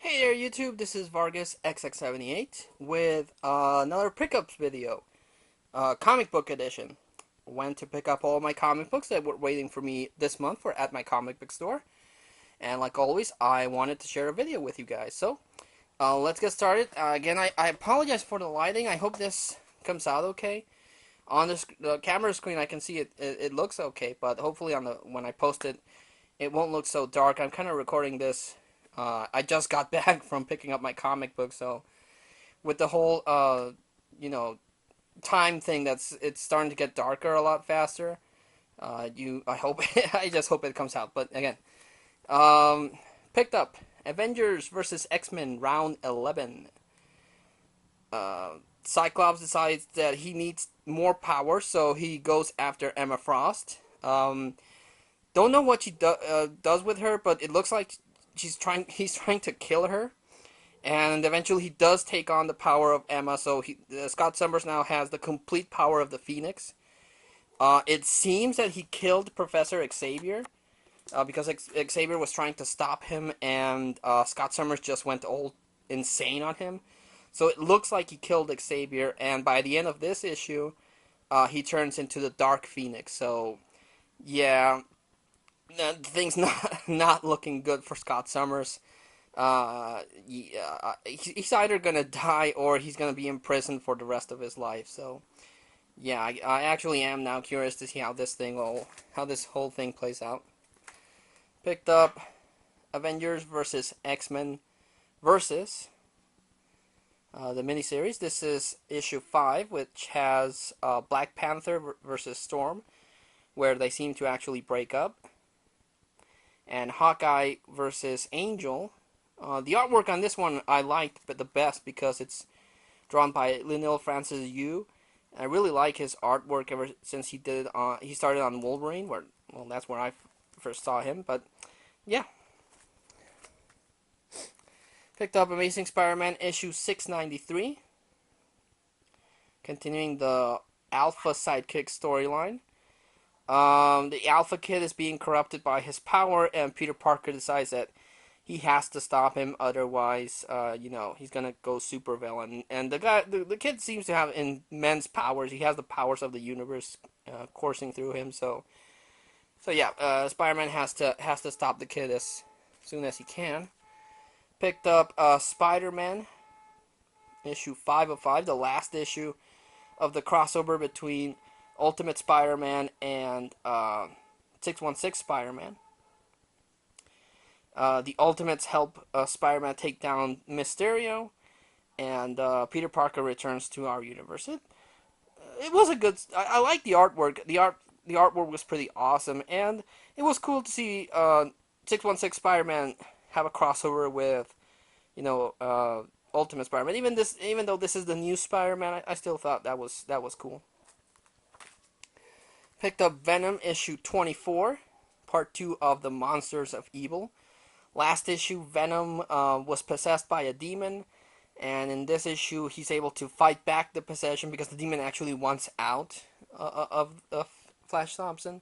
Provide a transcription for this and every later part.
Hey there YouTube, this is Vargas XX78 with another pickups video, comic book edition. Went to pick up all my comic books that were waiting for me this month for at my comic book store. And like always, I wanted to share a video with you guys. So, let's get started. Again, I apologize for the lighting. I hope this comes out okay. On the camera screen, I can see it looks okay, but hopefully when I post it, it won't look so dark. I'm kind of recording this. I just got back from picking up my comic book, so with the whole you know time thing, it's starting to get darker a lot faster. I hope I just hope it comes out. But again, um, picked up Avengers versus X-Men round 11. Uh, Cyclops decides that he needs more power, so he goes after Emma Frost. Don't know what does with her, but it looks like he's trying to kill her, and eventually he does take on the power of Emma. So Scott Summers now has the complete power of the Phoenix. It seems that he killed Professor Xavier because Xavier was trying to stop him, and Scott Summers just went all insane on him. So it looks like he killed Xavier, and by the end of this issue, he turns into the Dark Phoenix. So yeah, things not looking good for Scott Summers. Yeah, he's either gonna die or he's gonna be in prison for the rest of his life. So yeah, I actually am now curious to see how this whole thing plays out. Picked up Avengers versus X-Men versus the miniseries. This is issue 5, which has Black Panther versus Storm, where they seem to actually break up, and Hawkeye versus Angel. The artwork on this one I liked but the best because it's drawn by Leinil Francis Yu. I really like his artwork ever since he started on Wolverine, that's where I first saw him. But yeah, picked up Amazing Spider-Man issue 693, continuing the Alpha Sidekick storyline. The Alpha Kid is being corrupted by his power, and Peter Parker decides that he has to stop him, otherwise, he's gonna go super villain. And the kid seems to have immense powers. He has the powers of the universe coursing through him. So yeah, Spider-Man has to stop the kid as soon as he can. Picked up Spider-Man issue 5 of 5, the last issue of the crossover between Ultimate Spider-Man and 616 Spider-Man. The Ultimates help Spider-Man take down Mysterio, and Peter Parker returns to our universe. It was a good. I like the artwork. The artwork was pretty awesome, and it was cool to see 616 Spider-Man have a crossover with, Ultimate Spider-Man. Even though this is the new Spider-Man, I still thought that was cool. Picked up Venom issue 24, part 2 of the Monsters of Evil. Last issue, Venom was possessed by a demon, and in this issue, he's able to fight back the possession because the demon actually wants out of Flash Thompson.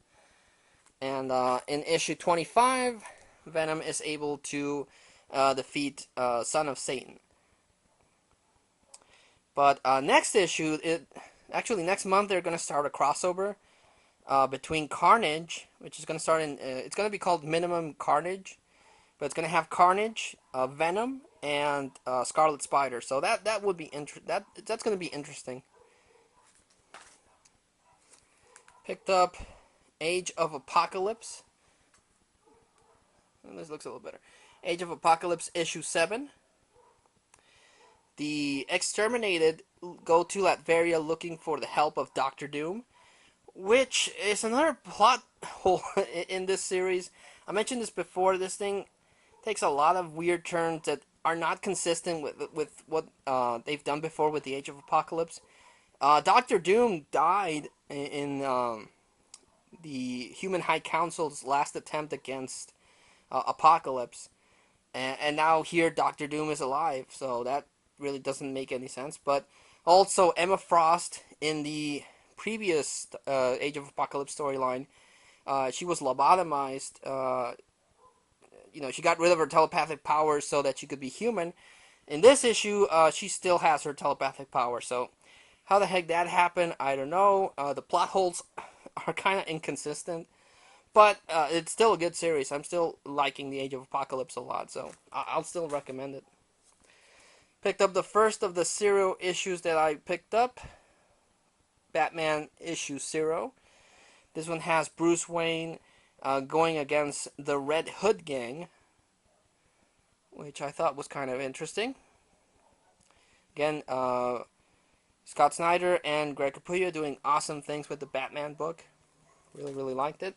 And in issue 25, Venom is able to defeat Son of Satan. But next issue, next month, they're going to start a crossover between Carnage, which is going to start it's going to be called Minimum Carnage. But it's gonna have Carnage, Venom, and Scarlet Spider. So that would be that's gonna be interesting. Picked up Age of Apocalypse. And this looks a little better. Age of Apocalypse issue 7. The Exterminated go to Latveria looking for the help of Doctor Doom, which is another plot hole in this series. I mentioned this before. This thing takes a lot of weird turns that are not consistent with what they've done before with the Age of Apocalypse. Doctor Doom died in the Human High Council's last attempt against Apocalypse, and now here Doctor Doom is alive, so that really doesn't make any sense. But also Emma Frost in the previous Age of Apocalypse storyline, she was lobotomized. she got rid of her telepathic powers so that she could be human. In this issue, she still has her telepathic power. So how the heck that happened, I don't know. The plot holes are kind of inconsistent, but it's still a good series. I'm still liking the Age of Apocalypse a lot, so I'll still recommend it. Picked up the first of the Zero issues that I picked up, Batman issue 0. This one has Bruce Wayne going against the Red Hood gang, which I thought was kind of interesting. Again, Scott Snyder and Greg Capullo doing awesome things with the Batman book. Really, really liked it.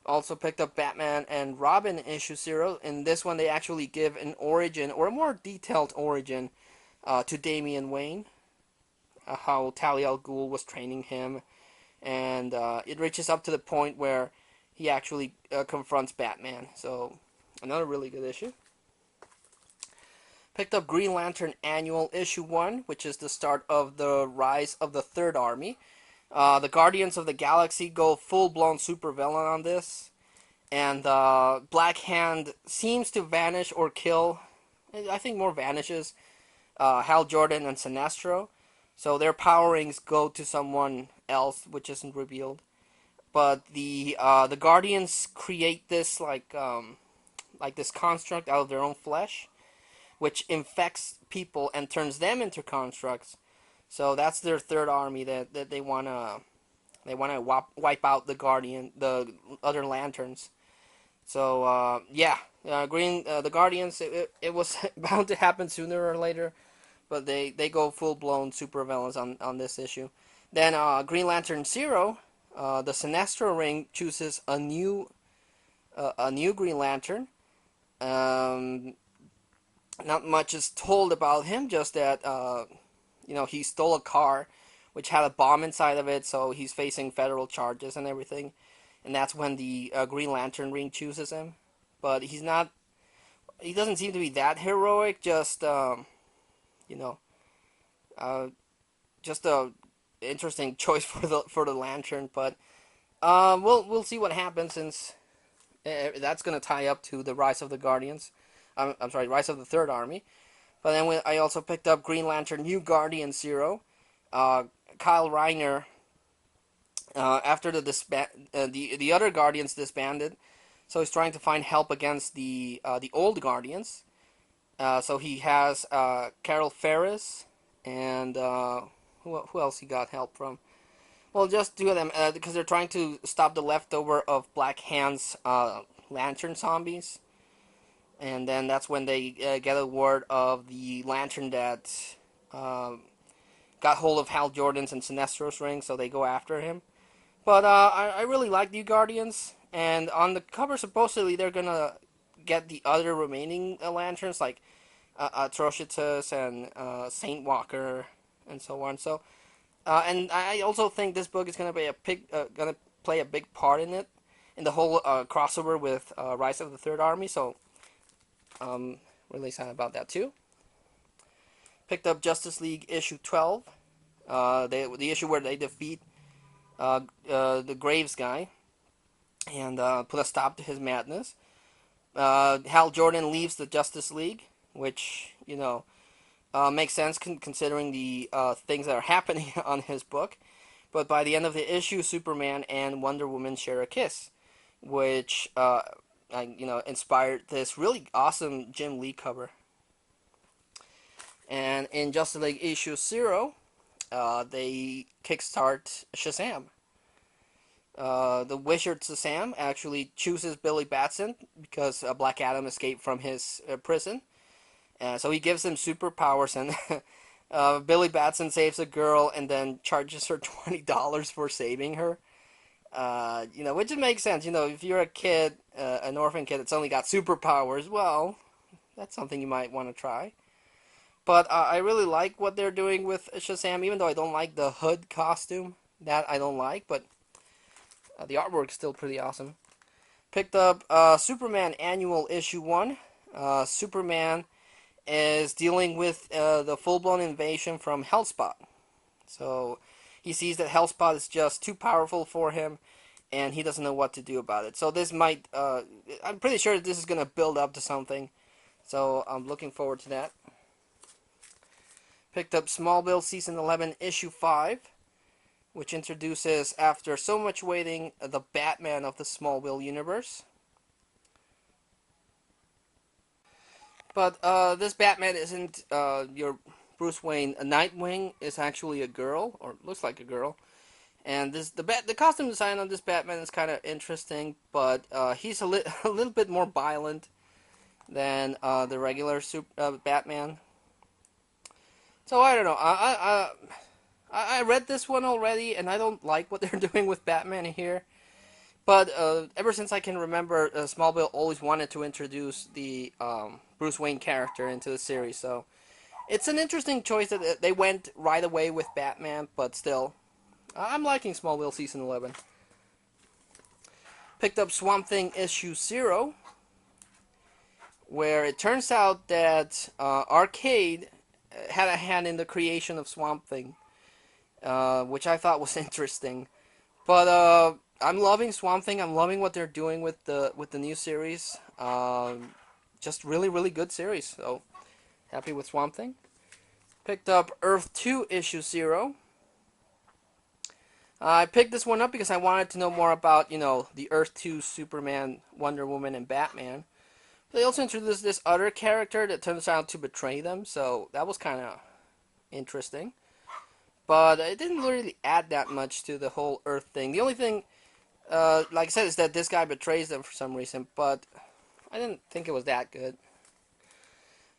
Also picked up Batman and Robin issue 0. In this one, they actually give an origin, or a more detailed origin, to Damian Wayne. How Talia al Ghul was training him. And it reaches up to the point where he actually confronts Batman. So, another really good issue. Picked up Green Lantern Annual issue 1, which is the start of the rise of the Third Army. The Guardians of the Galaxy go full-blown supervillain on this. And Black Hand seems to vanish or kill, I think more vanishes, Hal Jordan and Sinestro. So their powerings go to someone else, which isn't revealed. But the Guardians create this like this construct out of their own flesh, which infects people and turns them into constructs. So that's their third army that they wanna wipe out the other lanterns. So yeah, the Guardians. It was bound to happen sooner or later, but they go full blown super villains on this issue. Then Green Lantern 0, the Sinestro Ring chooses a new Green Lantern. Not much is told about him, just that he stole a car which had a bomb inside of it, so he's facing federal charges and everything. And that's when the Green Lantern Ring chooses him. But he doesn't seem to be that heroic, just just a interesting choice for the Lantern. But we'll see what happens, since that's going to tie up to the Rise of the Guardians. I'm sorry, Rise of the Third Army. But then I also picked up Green Lantern New Guardian 0. Kyle Rayner, after the other Guardians disbanded, so he's trying to find help against the old Guardians. So he has Carol Ferris and who else he got help from? Well, just two of them, because they're trying to stop the leftover of Black Hand's Lantern zombies. And then that's when they get a word of the Lantern that got hold of Hal Jordan's and Sinestro's ring, so they go after him. But I really like the Guardians, and on the cover, supposedly they're gonna get the other remaining Lanterns, like Atrocitus and Saint Walker, and so on. So, and I also think this book is gonna play a big part in it, in the whole crossover with Rise of the Third Army. So, really excited about that too. Picked up Justice League issue 12, the issue where they defeat the Graves guy and put a stop to his madness. Hal Jordan leaves the Justice League, which makes sense considering the things that are happening on his book. But by the end of the issue, Superman and Wonder Woman share a kiss, which inspired this really awesome Jim Lee cover. And in Justice League issue 0, they kickstart Shazam. The Wizard Shazam actually chooses Billy Batson because Black Adam escaped from his prison. So he gives him superpowers, and Billy Batson saves a girl and then charges her $20 for saving her. Which makes sense. If you're a kid, an orphan kid that's only got superpowers, well, that's something you might want to try. But I really like what they're doing with Shazam, even though I don't like the hood costume. That I don't like, but the artwork is still pretty awesome. Picked up Superman Annual issue 1. Superman is dealing with the full-blown invasion from Hellspot. So he sees that Hellspot is just too powerful for him, and he doesn't know what to do about it. So this might, I'm pretty sure this is going to build up to something. So I'm looking forward to that. Picked up Smallville Season 11, Issue 5, which introduces, after so much waiting, the Batman of the Smallville universe. But this Batman isn't your Bruce Wayne. A Nightwing is actually a girl, or looks like a girl. And the costume design on this Batman is kind of interesting, but he's a little bit more violent than the regular Batman. So I don't know. I read this one already, and I don't like what they're doing with Batman here. But ever since I can remember, Smallville always wanted to introduce the Bruce Wayne character into the series. So it's an interesting choice that they went right away with Batman, but still, I'm liking Smallville Season 11. Picked up Swamp Thing Issue 0, where it turns out that Arcade had a hand in the creation of Swamp Thing, which I thought was interesting. But I'm loving Swamp Thing. I'm loving what they're doing with the new series. Just really good series. So happy with Swamp Thing. Picked up Earth 2 Issue 0. I picked this one up because I wanted to know more about, the Earth 2 Superman, Wonder Woman, and Batman. They also introduced this other character that turns out to betray them, so that was kind of interesting. But it didn't really add that much to the whole Earth thing. The only thing, like I said, is that this guy betrays them for some reason, but I didn't think it was that good.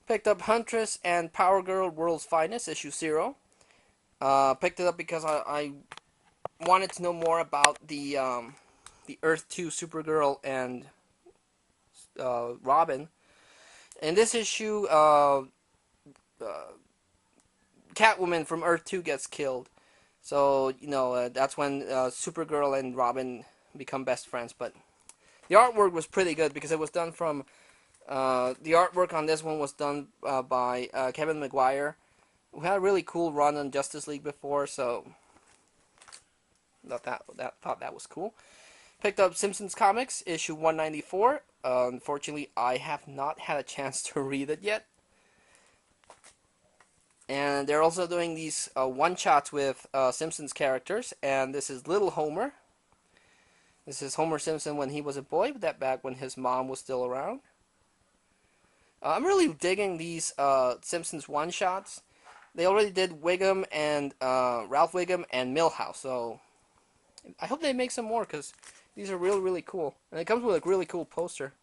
Picked up Huntress and Power Girl World's Finest, Issue 0. Picked it up because I wanted to know more about the Earth 2 Supergirl and Robin. In this issue, Catwoman from Earth 2 gets killed. So, that's when Supergirl and Robin become best friends. But the artwork was pretty good because it was done from... the artwork on this one was done by Kevin Maguire, who had a really cool run on Justice League before, so... thought that was cool. Picked up Simpsons Comics, issue 194. Unfortunately, I have not had a chance to read it yet. And they're also doing these one-shots with Simpsons characters, and this is Little Homer. This is Homer Simpson when he was a boy, but that back when his mom was still around. I'm really digging these Simpsons one-shots. They already did Wiggum and Ralph Wiggum and Milhouse, so I hope they make some more because these are really cool. And it comes with a really cool poster.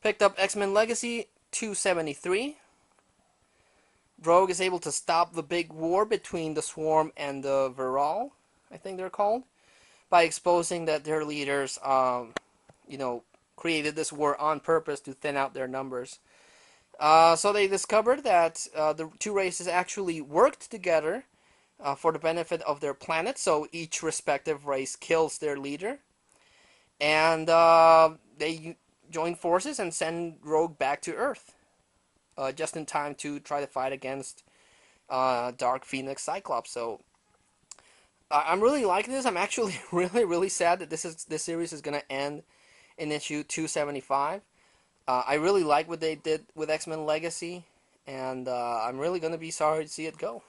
Picked up X-Men Legacy 273. Rogue is able to stop the big war between the Swarm and the Viral, I think they're called, by exposing that their leaders, created this war on purpose to thin out their numbers. So they discovered that the two races actually worked together for the benefit of their planet, so each respective race kills their leader. And they join forces and send Rogue back to Earth, just in time to try to fight against Dark Phoenix Cyclops. So I'm really liking this. I'm actually really sad that this series is going to end in issue 275. I really like what they did with X-Men Legacy, and I'm really going to be sorry to see it go.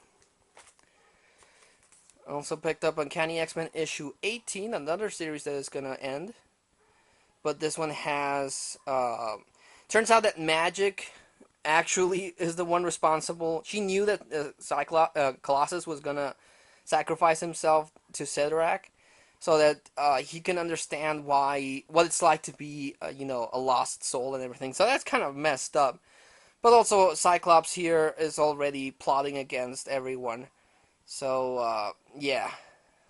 I also picked up Uncanny X-Men issue 18, another series that is going to end. But this one has... turns out that Magic actually is the one responsible. She knew that Colossus was going to sacrifice himself to Sidorak, so that he can understand what it's like to be, a lost soul and everything. So that's kind of messed up. But also, Cyclops here is already plotting against everyone. So, yeah.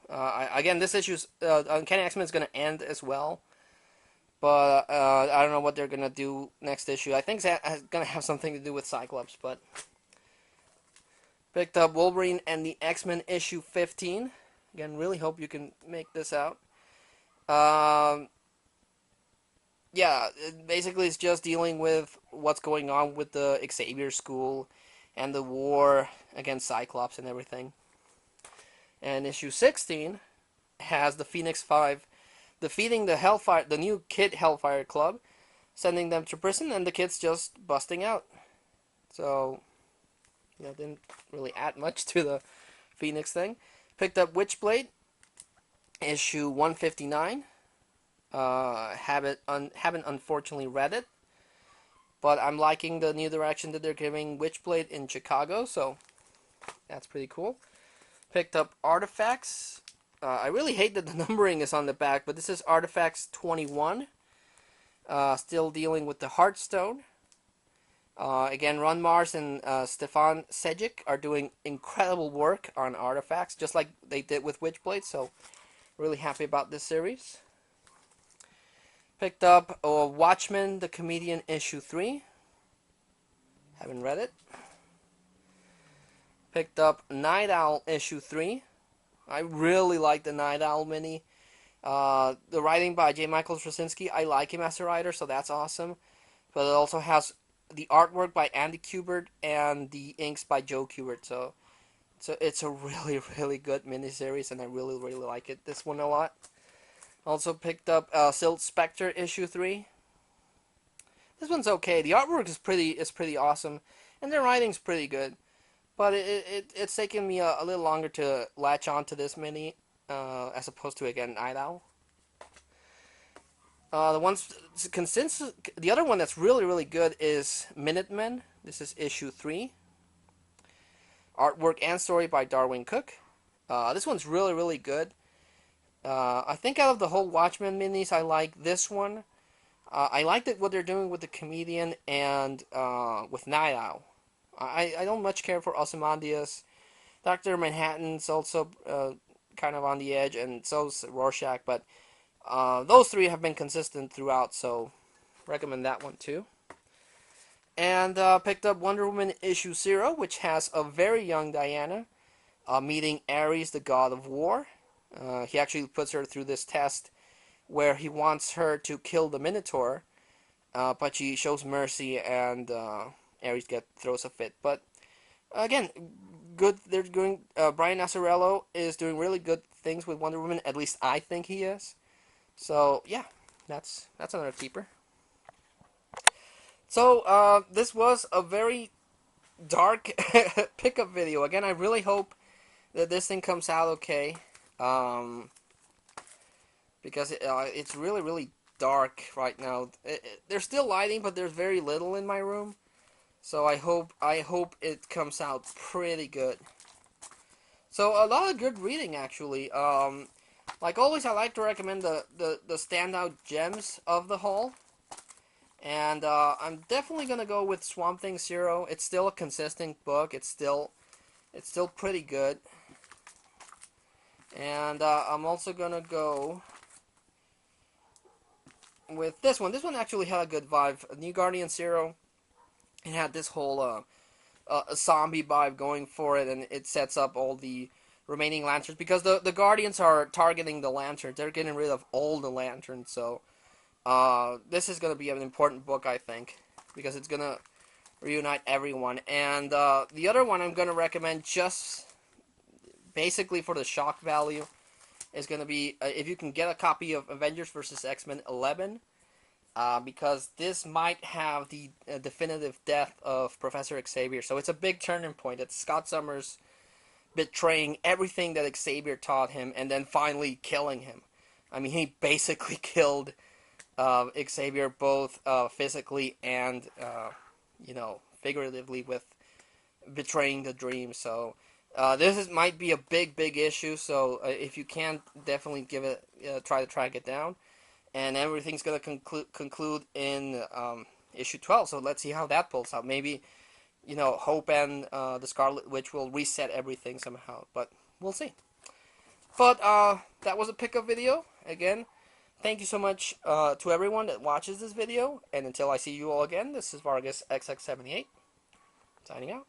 Again, this issue's Uncanny X-Men is going to end as well. But I don't know what they're going to do next issue. I think it's going to have something to do with Cyclops, but... Picked up Wolverine and the X-Men issue 15. Again, really hope you can make this out. Yeah, basically it's just dealing with what's going on with the Xavier School and the war against Cyclops and everything. And issue 16 has the Phoenix 5 defeating the Hellfire, the new Kid Hellfire Club, sending them to prison, and the kids just busting out. So, didn't really add much to the Phoenix thing. Picked up Witchblade, issue 159. Haven't unfortunately read it, but I'm liking the new direction that they're giving Witchblade in Chicago, so that's pretty cool. Picked up Artifacts. I really hate that the numbering is on the back, but this is Artifacts 21. Still dealing with the Heartstone. Again, Ron Mars and Stefan Sejic are doing incredible work on Artifacts, just like they did with Witchblade, so really happy about this series. Picked up Watchmen, the Comedian, issue 3. Haven't read it. Picked up Night Owl, issue 3. I really like the Night Owl mini. The writing by J. Michael Straczynski, I like him as a writer, so that's awesome. But it also has the artwork by Andy Kubert and the inks by Joe Kubert, so it's a really, really good miniseries, and I really, really like it. This one a lot. Also picked up Silk Spectre issue 3. This one's okay. The artwork is pretty awesome, and the writing's pretty good. But it's taken me a little longer to latch on to this mini, as opposed to, again, Night Owl. The other one that's really, really good is Minutemen. This is issue 3. Artwork and story by Darwin Cook. This one's really, really good. I think out of the whole Watchmen minis, I like this one. I like what they're doing with the Comedian and with Night Owl. I don't much care for Ozymandias. Dr. Manhattan's also kind of on the edge, and so's Rorschach, but those three have been consistent throughout, so recommend that one too. And picked up Wonder Woman issue 0, which has a very young Diana meeting Ares, the god of war. He actually puts her through this test where he wants her to kill the Minotaur, but she shows mercy, and Ares throws a fit. But again, good. They're doing. Brian Azzarello is doing really good things with Wonder Woman. At least I think he is. So yeah, that's another keeper. So this was a very dark pickup video. Again, I really hope that this thing comes out okay, because it's really, really dark right now. There's still lighting, but there's very little in my room. So I hope it comes out pretty good. So a lot of good reading, actually. Like always, I like to recommend the standout gems of the haul. And I'm definitely gonna go with Swamp Thing Zero. It's still a consistent book. It's still pretty good. And I'm also gonna go with this one. This one actually had a good vibe. New Guardian Zero. It had this whole zombie vibe going for it, and it sets up all the remaining lanterns, because the Guardians are targeting the lanterns. They're getting rid of all the lanterns, so this is going to be an important book, I think, because it's going to reunite everyone. And the other one I'm going to recommend, just basically for the shock value, is going to be, if you can get a copy of Avengers vs. X-Men 11, because this might have the definitive death of Professor Xavier. So it's a big turning point. It's Scott Summers betraying everything that Xavier taught him, and then finally killing him. I mean, he basically killed Xavier both physically and figuratively with betraying the dream. So might be a big issue. So if you can, definitely give it try to track it down. And everything's gonna conclude in issue 12. So let's see how that pulls out. Maybe Hope and the Scarlet Witch will reset everything somehow, but we'll see. But that was a pickup video. Again, thank you so much to everyone that watches this video, and until I see you all again, this is Vargas XX78, signing out.